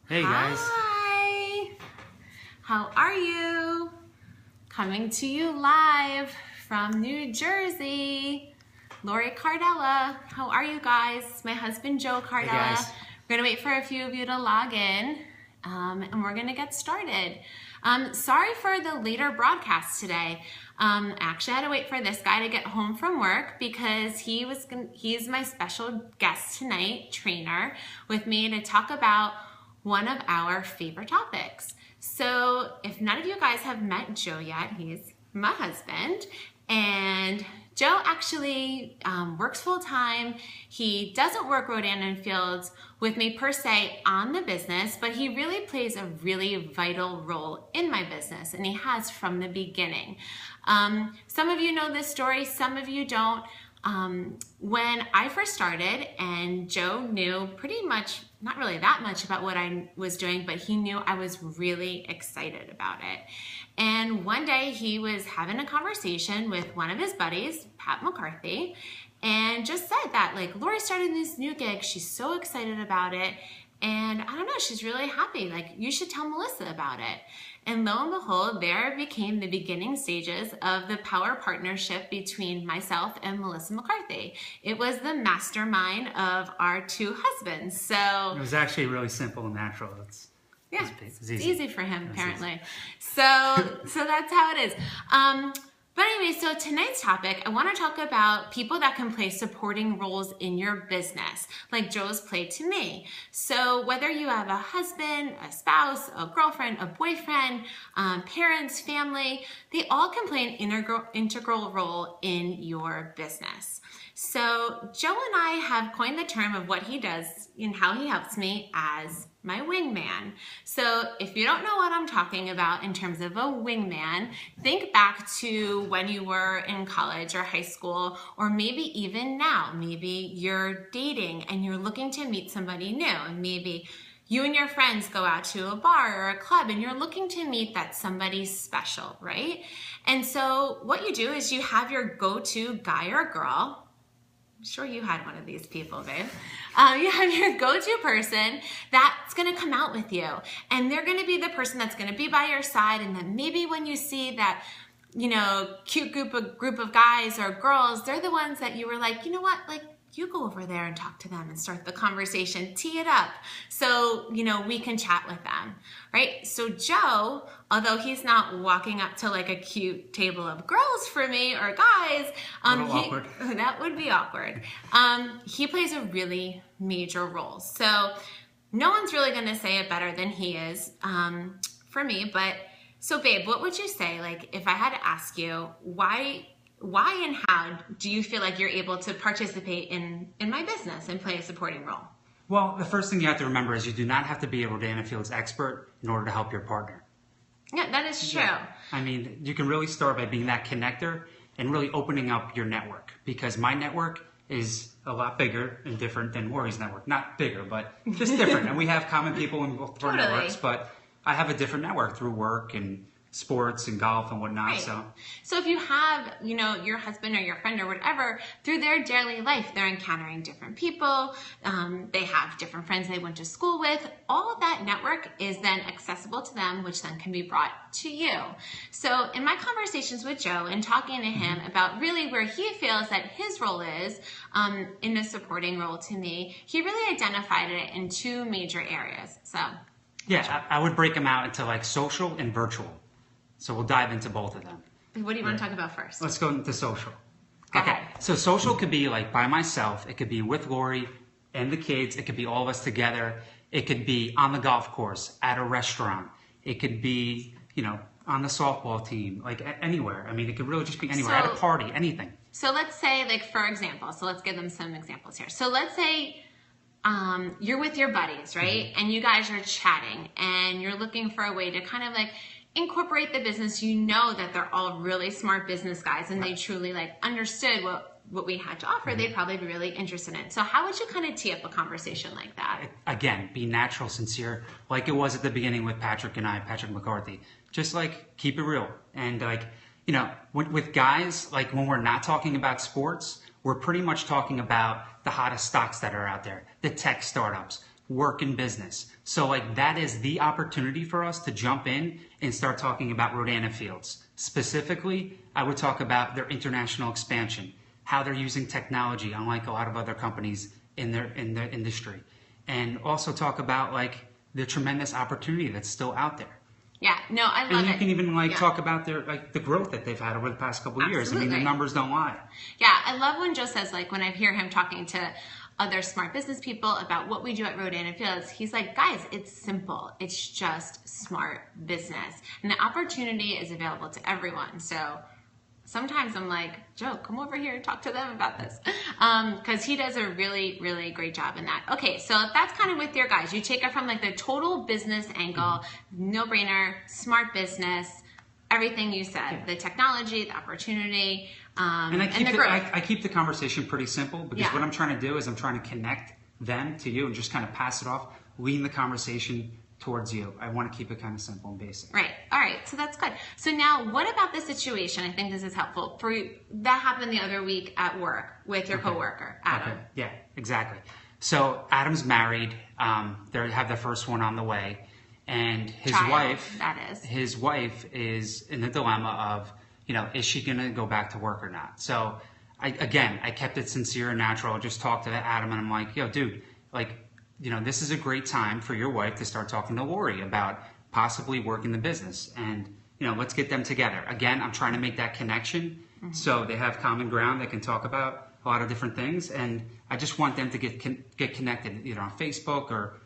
Hey guys. Hi. How are you? Coming to you live from New Jersey. Lori Cardella. How are you guys? It's my husband Joe Cardella. Hey guys. We're gonna wait for a few of you to log in, and we're gonna get started. Sorry for the later broadcast today. Actually, I had to wait for this guy to get home from work because he's my special guest tonight, trainer, with me to talk about one of our favorite topics. So if none of you guys have met Joe yet, he's my husband, and Joe actually works full-time. He doesn't work Rodan & Fields with me per se on the business, but he really plays a really vital role in my business, and he has from the beginning. Some of you know this story, some of you don't. When I first started, and Joe knew pretty much, not really that much about what I was doing, but he knew I was really excited about it. And one day he was having a conversation with one of his buddies, Pat McCarthy, and just said that, like, Lori started this new gig, she's so excited about it, and I don't know, she's really happy, like, you should tell Melissa about it. And lo and behold, there became the beginning stages of the power partnership between myself and Melissa McCarthy. It was the mastermind of our two husbands. So It was actually really simple and natural. It's easy for him, apparently. So that's how it is. But anyway, so tonight's topic, I want to talk about people that can play supporting roles in your business, like Joe's played to me. So whether you have a husband, a spouse, a girlfriend, a boyfriend, parents, family, they all can play an integral role in your business. So Joe and I have coined the term of what he does and how he helps me as my wingman. So if you don't know what I'm talking about in terms of a wingman, think back to when you were in college or high school, or maybe even now. Maybe you're dating and you're looking to meet somebody new, and maybe you and your friends go out to a bar or a club and you're looking to meet that somebody special, right? And so what you do is you have your go-to guy or girl. I'm sure you had one of these people, babe. You have your go-to person that's going to come out with you, and they're going to be the person that's going to be by your side. And then maybe when you see that, you know, cute group of guys or girls, they're the ones that you were like, you know what, like, you go over there and talk to them and start the conversation, tee it up, so, you know, we can chat with them, right? So Joe, although he's not walking up to like a cute table of girls for me or guys, awkward. That would be awkward. He plays a really major role. So no one's really going to say it better than he is for me. But so babe, what would you say, like, if I had to ask you why and how do you feel like you're able to participate in my business and play a supporting role? Well, the first thing you have to remember is you do not have to be a Rodan & Fields expert in order to help your partner. Yeah, that is true. Yeah. I mean, you can really start by being that connector and really opening up your network, because my network is a lot bigger and different than Lori's network. Not bigger, but just different. And we have common people in both of our networks, but I have a different network through work and sports and golf and whatnot. Right. So if you have, you know, your husband or your friend or whatever, through their daily life, they're encountering different people. They have different friends they went to school with. All of that network is then accessible to them, which then can be brought to you. So in my conversations with Joe and talking to him about really where he feels that his role is in a supporting role to me, he really identified it in two major areas. So yeah, I would break them out into like social and virtual. So we'll dive into both of them. What do you want to talk about first? Let's go into social. Go Okay, ahead. so social could be like by myself. It could be with Lori and the kids. It could be all of us together. It could be on the golf course, at a restaurant. It could be, you know, on the softball team, like anywhere. I mean, it could really just be anywhere, at a party, anything. So let's say, like, for example, so let's give them some examples here. So let's say you're with your buddies, right? And you guys are chatting and you're looking for a way to kind of like incorporate the business. You know that they're all really smart business guys and they truly like understood what we had to offer. They'd probably be really interested in it. So how would you kind of tee up a conversation like that? Again, be natural, sincere, like it was at the beginning with Patrick and I, Patrick McCarthy. Just like keep it real. And like, you know, with guys, like when we're not talking about sports, we're pretty much talking about the hottest stocks that are out there, the tech startups, work in business. So like that is the opportunity for us to jump in and start talking about Rodana Fields. Specifically, I would talk about their international expansion, how they're using technology, unlike a lot of other companies in their industry, and also talk about like the tremendous opportunity that's still out there. Yeah, no, I love it. And you can even like talk about their like the growth that they've had over the past couple of years. I mean, the numbers don't lie. Yeah, I love when Joe says, like, when I hear him talking to other smart business people about what we do at Rodana Fields, he's like, guys, it's simple. It's just smart business. And the opportunity is available to everyone. So sometimes I'm like, Joe, come over here and talk to them about this. Because he does a really, really great job in that. Okay, so that's kind of with your guys. You take it from like the total business angle, no-brainer, smart business, everything you said, the technology, the opportunity, and the growth. I keep the conversation pretty simple because what I'm trying to do is I'm trying to connect them to you and just kind of pass it off, lean the conversation towards you. I want to keep it kind of simple and basic. Right. All right. So that's good. So now what about the situation? I think this is helpful for you. That happened the other week at work with your coworker, Adam. Okay. Yeah, exactly. So Adam's married. They have the first one on the way. And his wife is in the dilemma of, is she going to go back to work or not? So I kept it sincere and natural. I just talked to Adam and I'm like, yo, dude, like, this is a great time for your wife to start talking to Lori about possibly working the business. And, let's get them together. Again, I'm trying to make that connection so they have common ground. They can talk about a lot of different things. And I just want them to get connected either on Facebook or,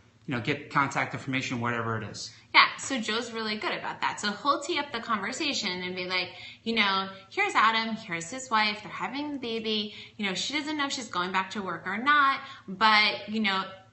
get contact information, whatever it is. Yeah, so Joe's really good about that. So he'll tee up the conversation and be like, here's Adam, here's his wife, they're having the baby. She doesn't know if she's going back to work or not, but,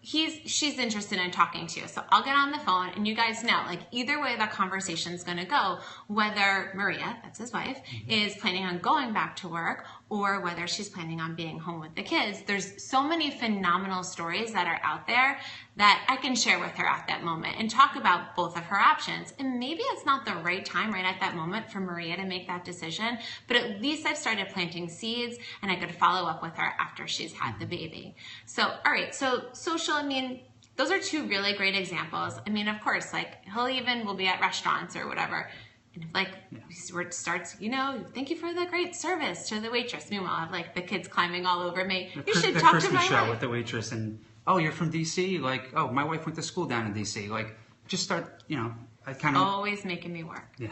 she's interested in talking to you. So I'll get on the phone and you guys know, like either way that conversation's going to go, whether Maria, that's his wife, is planning on going back to work or whether she's planning on being home with the kids. There's so many phenomenal stories that are out there that I can share with her at that moment and talk about both of her options. And maybe it's not the right time right at that moment for Maria to make that decision, but at least I've started planting seeds and I could follow up with her after she's had the baby. So, all right, so social, those are two really great examples. Of course, like we'll be at restaurants or whatever. And if where it starts, thank you for the great service to the waitress. Meanwhile, I have like the kids climbing all over me. You should talk to my Christmas show wife. With the waitress and, oh, you're from DC? Like, oh, my wife went to school down in DC. Like, just start, I kind of... Always making me work. Yeah.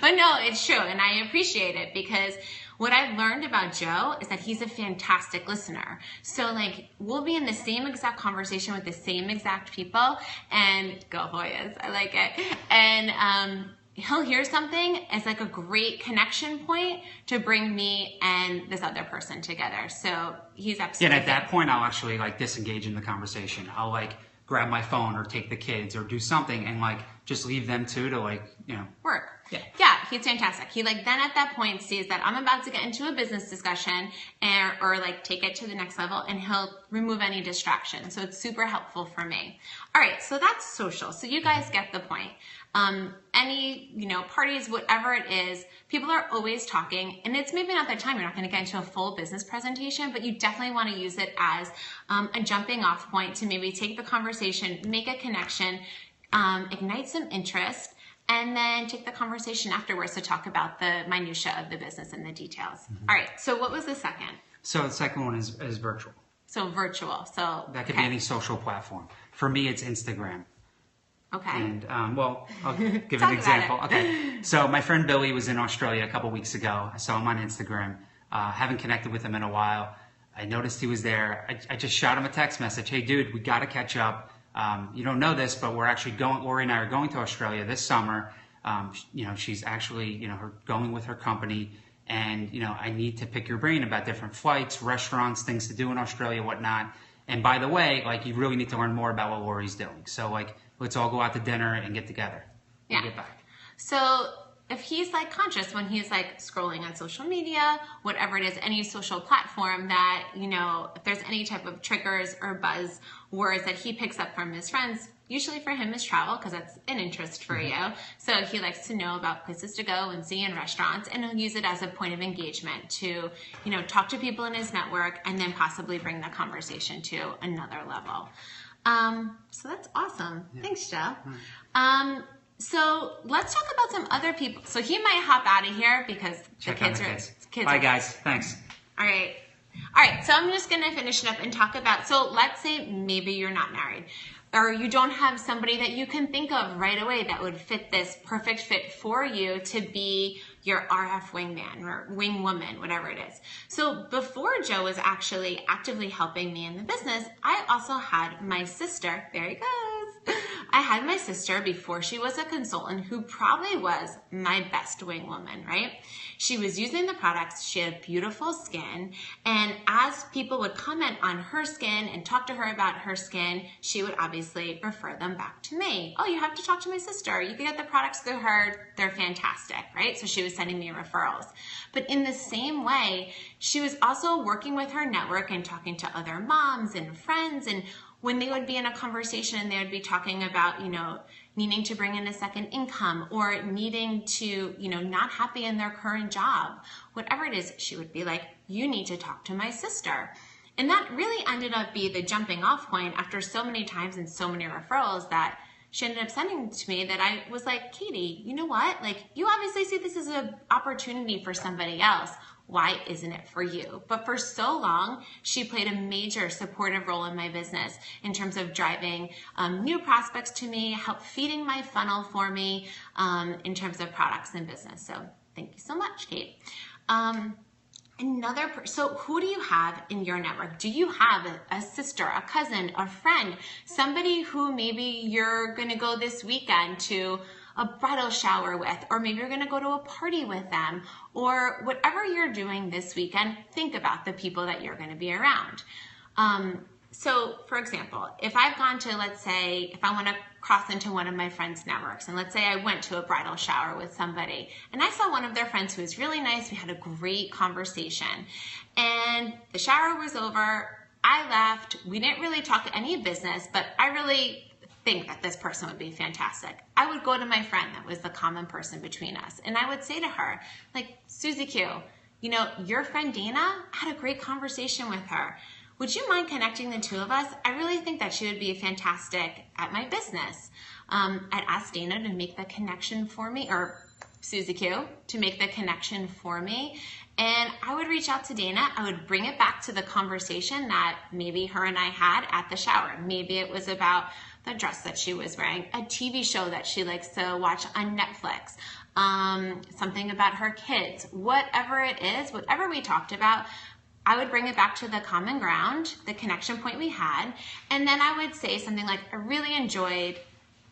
But no, it's true. And I appreciate it because what I've learned about Joe is that he's a fantastic listener. So like we'll be in the same exact conversation with the same exact people and go Hoyas. I like it. And he'll hear something as like a great connection point to bring me and this other person together. So he's absolutely... And at that point, I'll actually like disengage in the conversation. I'll like grab my phone or take the kids or do something and like just leave them to work. Yeah, he's fantastic. He then at that point sees that I'm about to get into a business discussion or like take it to the next level and he'll remove any distraction. So it's super helpful for me. All right, so that's social. So you guys get the point. Any, parties, whatever it is, people are always talking and it's maybe not the time. You're not going to get into a full business presentation, but you definitely want to use it as a jumping off point to maybe take the conversation, make a connection, ignite some interest, and then take the conversation afterwards to talk about the minutia of the business and the details. All right. So what was the second? So the second one is virtual. So virtual. So that could be any social platform. For me, it's Instagram. Okay. And I'll give an example. Okay. So my friend Billy was in Australia a couple weeks ago. I saw him on Instagram. Haven't connected with him in a while. I noticed he was there. I just shot him a text message. Hey, dude, we got to catch up. You don't know this, but we're actually Lori and I are going to Australia this summer. She's actually, going with her company. And, I need to pick your brain about different flights, restaurants, things to do in Australia, whatnot. And by the way, you really need to learn more about what Lori's doing. So, let's all go out to dinner and get together. Yeah. Get back. So if he's like conscious when he's like scrolling on social media, whatever it is, any social platform, that, you know, if there's any type of triggers or buzz words that he picks up from his friends, usually for him is travel, because that's an interest for you. So he likes to know about places to go and see in restaurants, and he'll use it as a point of engagement to, you know, talk to people in his network and then possibly bring the conversation to another level. So that's awesome. Yeah. Thanks, Joe. So let's talk about some other people. So he might hop out of here because the kids are... Bye, guys. Thanks. All right. All right. So I'm just going to finish it up and talk about... So let's say maybe you're not married, or you don't have somebody that you can think of right away that would fit this perfect fit for you to be your RF wingman or wing woman, whatever it is. So before Joe was actually actively helping me in the business, I also had my sister. There he goes. I had my sister before she was a consultant, who probably was my best wing woman, right? She was using the products. She had beautiful skin. And as people would comment on her skin and talk to her about her skin, she would obviously refer them back to me. Oh, you have to talk to my sister. You can get the products through her. They're fantastic, right? So she was sending me referrals. But in the same way, she was also working with her network and talking to other moms and friends. And when they would be in a conversation, they would be talking about, you know, needing to bring in a second income, or needing to, you know, not happy in their current job, whatever it is, she would be like, you need to talk to my sister. And that really ended up being the jumping off point after so many times and so many referrals that she ended up sending to me, that I was like, Katie, you know what? Like, you obviously see this as an opportunity for somebody else. Why isn't it for you? But for so long, she played a major supportive role in my business in terms of driving new prospects to me, help feeding my funnel for me in terms of products and business. So thank you so much, Kate. So who do you have in your network? Do you have a sister, a cousin, a friend, somebody who maybe you're going to go this weekend to a bridal shower with, or maybe you're going to go to a party with them, or whatever you're doing this weekend, think about the people that you're going to be around. So for example, if I've gone to, let's say, if I want to cross into one of my friends' networks, and let's say I went to a bridal shower with somebody, and I saw one of their friends who was really nice, we had a great conversation, and the shower was over, I left, we didn't really talk any business, but I really think that this person would be fantastic. I would go to my friend that was the common person between us, and I would say to her, like, Susie Q, you know, your friend Dana, I had a great conversation with her. Would you mind connecting the two of us? I really think that she would be fantastic at my business. I'd ask Dana to make the connection for me, or Susie Q to make the connection for me. And I would reach out to Dana. I would bring it back to the conversation that maybe her and I had at the shower. Maybe it was about the dress that she was wearing, a TV show that she likes to watch on Netflix, something about her kids, whatever it is, whatever we talked about, I would bring it back to the common ground, the connection point we had, and then I would say something like, I really enjoyed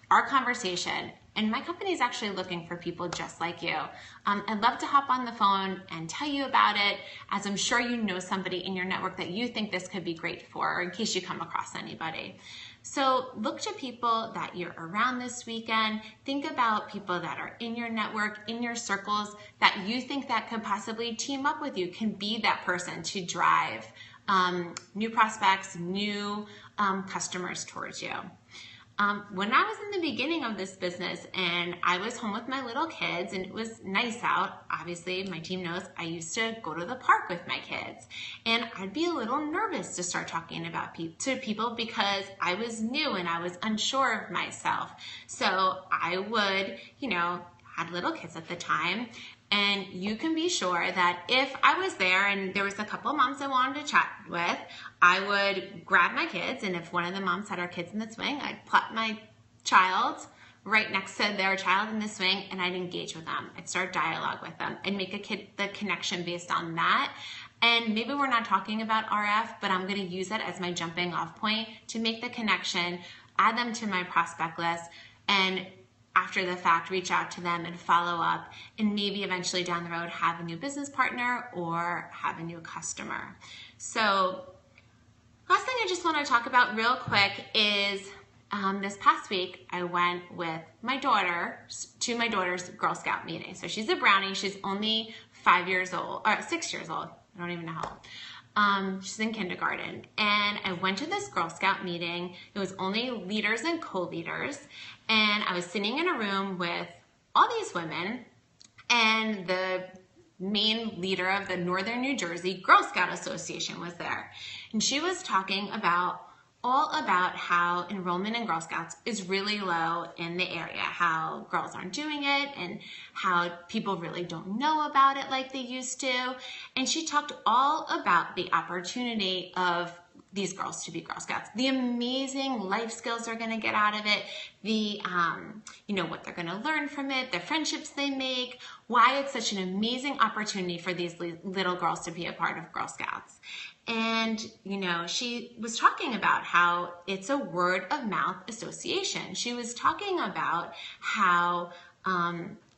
our conversation, and my company is actually looking for people just like you. I'd love to hop on the phone and tell you about it, as I'm sure you know somebody in your network that you think this could be great for, or in case you come across anybody. So look to people that you're around this weekend. Think about people that are in your network, in your circles, that you think that could possibly team up with you, can be that person to drive new prospects, new customers towards you. When I was in the beginning of this business and I was home with my little kids and it was nice out, obviously my team knows I used to go to the park with my kids, and I'd be a little nervous to start talking about to people because I was new and I was unsure of myself. So I would, you know, had little kids at the time, and you can be sure that if I was there and there was a couple of moms I wanted to chat with, I would grab my kids, and if one of the moms had our kids in the swing, I'd plot my child right next to their child in the swing, and I'd engage with them. I'd start dialogue with them and make the connection based on that. And maybe we're not talking about RF, but I'm going to use it as my jumping off point to make the connection, add them to my prospect list, and after the fact, reach out to them and follow up, and maybe eventually down the road have a new business partner or have a new customer. So last thing I just want to talk about real quick is this past week, I went with my daughter to my daughter's Girl Scout meeting. So she's a brownie. She's only 5 years old, or 6 years old. I don't even know how old. She's in kindergarten. And I went to this Girl Scout meeting. It was only leaders and co-leaders. And I was sitting in a room with all these women, and the main leader of the Northern New Jersey Girl Scout Association was there. And she was talking all about how enrollment in Girl Scouts is really low in the area, how girls aren't doing it and how people really don't know about it like they used to. And she talked all about the opportunity of these girls to be Girl Scouts, the amazing life skills they're going to get out of it, the, what they're going to learn from it, the friendships they make, why it's such an amazing opportunity for these little girls to be a part of Girl Scouts. And, she was talking about how it's a word of mouth association. She was talking about how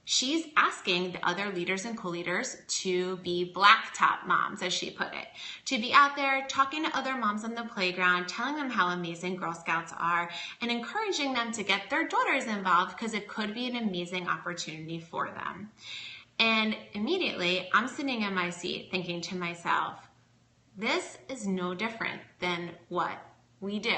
she's asking the other leaders and co-leaders to be blacktop moms, as she put it, to be out there talking to other moms on the playground, telling them how amazing Girl Scouts are, and encouraging them to get their daughters involved because it could be an amazing opportunity for them. And immediately, I'm sitting in my seat thinking to myself, this is no different than what we do.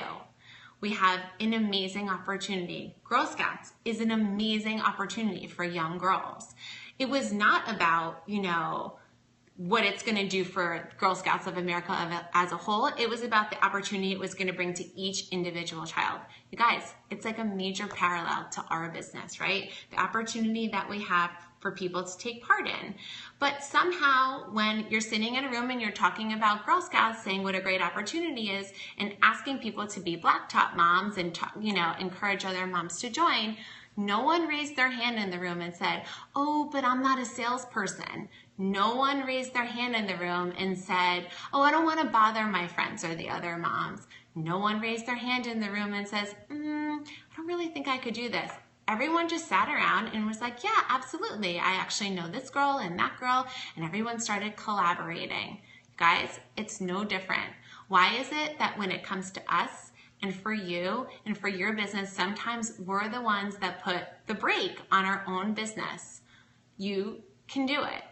We have an amazing opportunity. Girl Scouts is an amazing opportunity for young girls. It was not about, what it's going to do for Girl Scouts of America as a whole. It was about the opportunity it was going to bring to each individual child. You guys, it's like a major parallel to our business, right? The opportunity that we have for people to take part in. But somehow when you're sitting in a room and you're talking about Girl Scouts, saying what a great opportunity is and asking people to be blacktop moms and, encourage other moms to join, no one raised their hand in the room and said, oh, but I'm not a salesperson. No one raised their hand in the room and said, oh, I don't want to bother my friends or the other moms. No one raised their hand in the room and says, I don't really think I could do this. Everyone just sat around and was like, yeah, absolutely. I actually know this girl and that girl, and everyone started collaborating. Guys, it's no different. Why is it that when it comes to us and for you and for your business, sometimes we're the ones that put the brake on our own business? You can do it.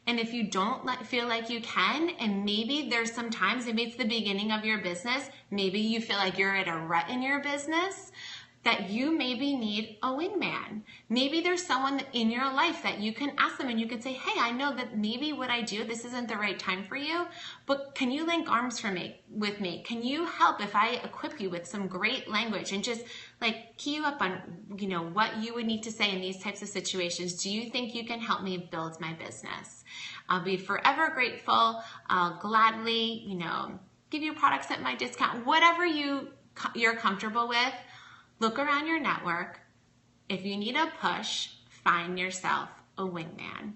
And if you don't feel like you can, and maybe there's some times, maybe it's the beginning of your business, maybe you feel like you're at a rut in your business, that you maybe need a wingman. Maybe there's someone in your life that you can ask them and you can say, hey, I know that maybe what I do, this isn't the right time for you, but can you link arms with me? Can you help if I equip you with some great language and just key you up on, what you would need to say in these types of situations? Do you think you can help me build my business? I'll be forever grateful. I'll gladly, give you products at my discount, whatever you're comfortable with. Look around your network. If you need a push, find yourself a wingman.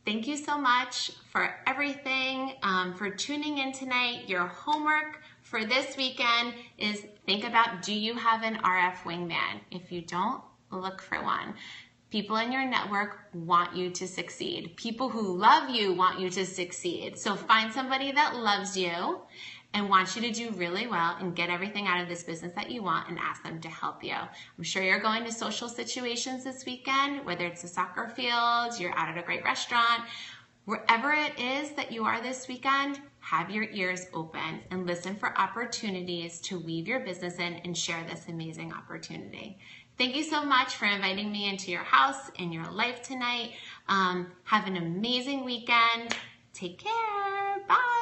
Thank you so much for everything, for tuning in tonight. Your homework for this weekend is think about, do you have an RF wingman? If you don't, look for one. People in your network want you to succeed. People who love you want you to succeed. So find somebody that loves you and wants you to do really well and get everything out of this business that you want, and ask them to help you. I'm sure you're going to social situations this weekend, whether it's a soccer field, you're out at a great restaurant, wherever it is that you are this weekend, have your ears open and listen for opportunities to weave your business in and share this amazing opportunity. Thank you so much for inviting me into your house and your life tonight. Have an amazing weekend. Take care. Bye.